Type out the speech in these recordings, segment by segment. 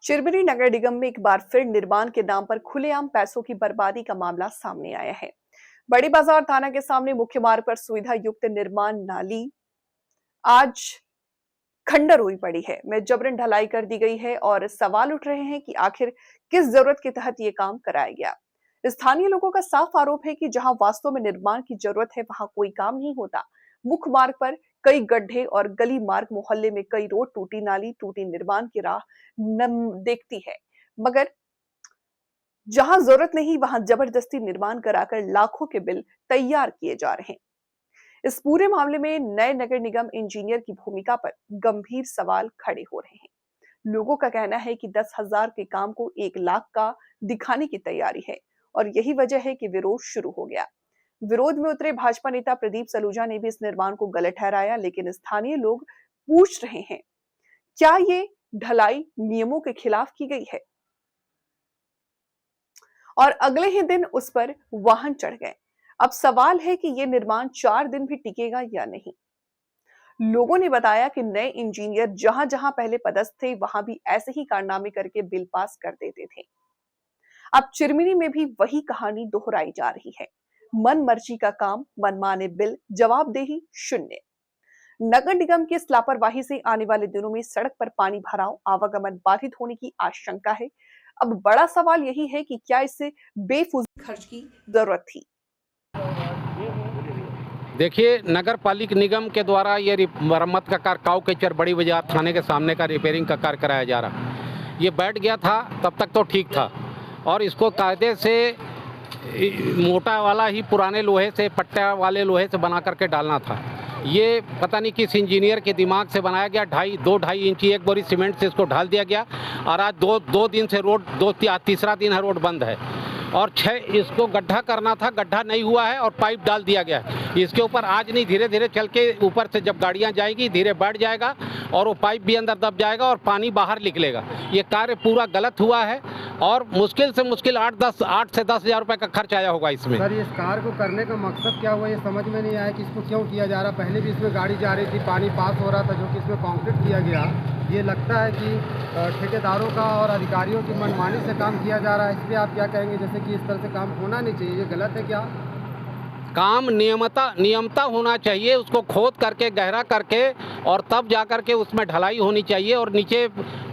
चिरमिरी नगर निगम में एक बार फिर निर्माण के नाम पर खुलेआम पैसों की बर्बादी का मामला सामने आया है। बड़ी बाजार थाना के सामने मुख्य मार्ग पर सुविधा युक्त निर्माण नाली आज खंडर हुई पड़ी है में जबरन ढलाई कर दी गई है और सवाल उठ रहे हैं कि आखिर किस जरूरत के तहत ये काम कराया गया। स्थानीय लोगों का साफ आरोप है कि जहां वास्तव में निर्माण की जरूरत है वहां कोई काम नहीं होता। मुख्य मार्ग पर कई गड्ढे और गली मार्ग, मोहल्ले में कई रोड टूटी, नाली टूटी, निर्माण की राह देखती है, मगर जहां जरूरत नहीं वहां जबरदस्ती निर्माण कराकर लाखों के बिल तैयार किए जा रहे हैं। इस पूरे मामले में नए नगर निगम इंजीनियर की भूमिका पर गंभीर सवाल खड़े हो रहे हैं। लोगों का कहना है कि 10,000 के काम को 1 लाख का दिखाने की तैयारी है और यही वजह है कि विरोध शुरू हो गया। विरोध में उतरे भाजपा नेता प्रदीप सलूजा ने भी इस निर्माण को गलत ठहराया, लेकिन स्थानीय लोग पूछ रहे हैं, क्या ये ढलाई नियमों के खिलाफ की गई है? और अगले ही दिन उस पर वाहन चढ़ गए। अब सवाल है कि यह निर्माण 4 दिन भी टिकेगा या नहीं। लोगों ने बताया कि नए इंजीनियर जहां जहां पहले पदस्थ थे वहां भी ऐसे ही कारनामे करके बिल पास कर देते थे। अब चिरमिरी में भी वही कहानी दोहराई जा रही है। मन मर्जी का काम, मनमाने बिल, जवाबदेही शून्य। नगर निगम की इस लापरवाही से आने वाले दिनों में सड़क पर पानी भराव, आवागमन बाधित होने की आशंका है। अब बड़ा सवाल यही है कि क्या इससे बेफिजूल खर्च की जरूरत थी? देखिए, नगर पालिक निगम के द्वारा ये मरम्मत का कार्य काऊ केचर बड़ी बाजार थाने के सामने का रिपेयरिंग का कार्य कराया जा रहा। ये बैठ गया था तब तक तो ठीक था और इसको कायदे से मोटा वाला ही पुराने लोहे से, पट्टा वाले लोहे से बना करके डालना था। ये पता नहीं किस इंजीनियर के दिमाग से बनाया गया। 2.5 इंची एक बोरी सीमेंट से इसको ढाल दिया गया और आज दो दिन से रोड तीसरा दिन है रोड बंद है। और 6 इसको गड्ढा करना था, गड्ढा नहीं हुआ है और पाइप डाल दिया गया है। इसके ऊपर आज नहीं, धीरे धीरे चल के ऊपर से जब गाड़ियां जाएगी धीरे बढ़ जाएगा और वो पाइप भी अंदर दब जाएगा और पानी बाहर निकलेगा। ये कार्य पूरा गलत हुआ है और मुश्किल से मुश्किल 8 से 10 हज़ार रुपये का खर्च आया होगा इसमें। सर, इस कार्य को करने का मकसद क्या हुआ, ये समझ में नहीं आया कि इसको क्यों किया जा रहा। पहले भी इसमें गाड़ी जा रही थी, पानी पास हो रहा था, जो कि इसमें कंक्रीट किया गया। ये लगता है कि ठेकेदारों का और अधिकारियों की मनमानी से काम किया जा रहा है। इस पर आप क्या कहेंगे, जैसे कि इस तरह से काम होना नहीं चाहिए, ये गलत है क्या? काम नियमता होना चाहिए, उसको खोद करके गहरा करके और तब जा करके उसमें ढलाई होनी चाहिए और नीचे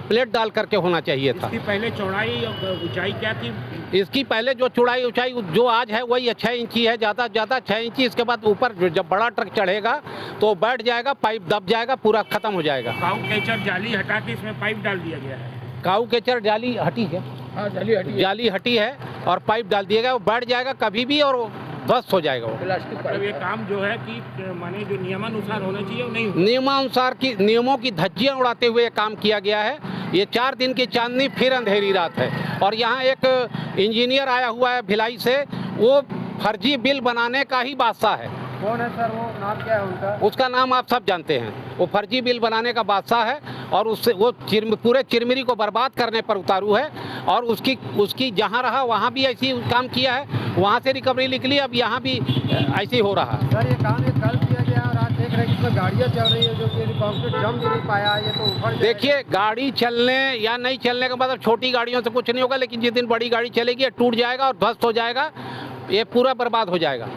प्लेट डाल करके होना चाहिए था। इसकी पहले चौड़ाई और ऊंचाई क्या थी? इसकी पहले जो चौड़ाई ऊंचाई जो आज है वही 6 इंची है, ज़्यादा 6 इंची। इसके बाद ऊपर जब बड़ा ट्रक चढ़ेगा तो बैठ जाएगा, पाइप दब जाएगा, पूरा खत्म हो जाएगा। काऊ केचर जाली हटा के इसमें पाइप डाल दिया गया है। काऊ केचर जाली हटी है, हाँ, जाली हटी है और पाइप डाल दिया गया। वो बैठ जाएगा कभी भी और ध्वस्त हो जाएगा वो। मतलब ये काम जो है कि माने जो नियमानुसार होना चाहिए वो नहीं, नियमानुसार की नियमों की धज्जियां उड़ाते हुए काम किया गया है। ये 4 दिन की चांदनी फिर अंधेरी रात है। और यहाँ एक इंजीनियर आया हुआ है भिलाई से, वो फर्जी बिल बनाने का ही बादशाह है। कौन है सर, वो नाम क्या है उनका? उसका नाम आप सब जानते हैं। वो फर्जी बिल बनाने का बादशाह है और उससे वो पूरे चिरमिरी को बर्बाद करने पर उतारू है। और उसकी जहाँ रहा वहाँ भी ऐसी काम किया है, वहाँ से रिकवरी निकली, अब यहाँ भी ऐसे हो रहा है। सर, ये काम कल किया गया और आज देख रहे हैं कि इसमें गाड़ियाँ चल रही है, जो कि कंक्रीट जम भी नहीं पाया, ये तो ऊपर। देखिए, गाड़ी चलने या नहीं चलने का मतलब छोटी गाड़ियों से कुछ नहीं होगा, लेकिन जिस दिन बड़ी गाड़ी चलेगी टूट जाएगा और ध्वस्त हो जाएगा, ये पूरा बर्बाद हो जाएगा।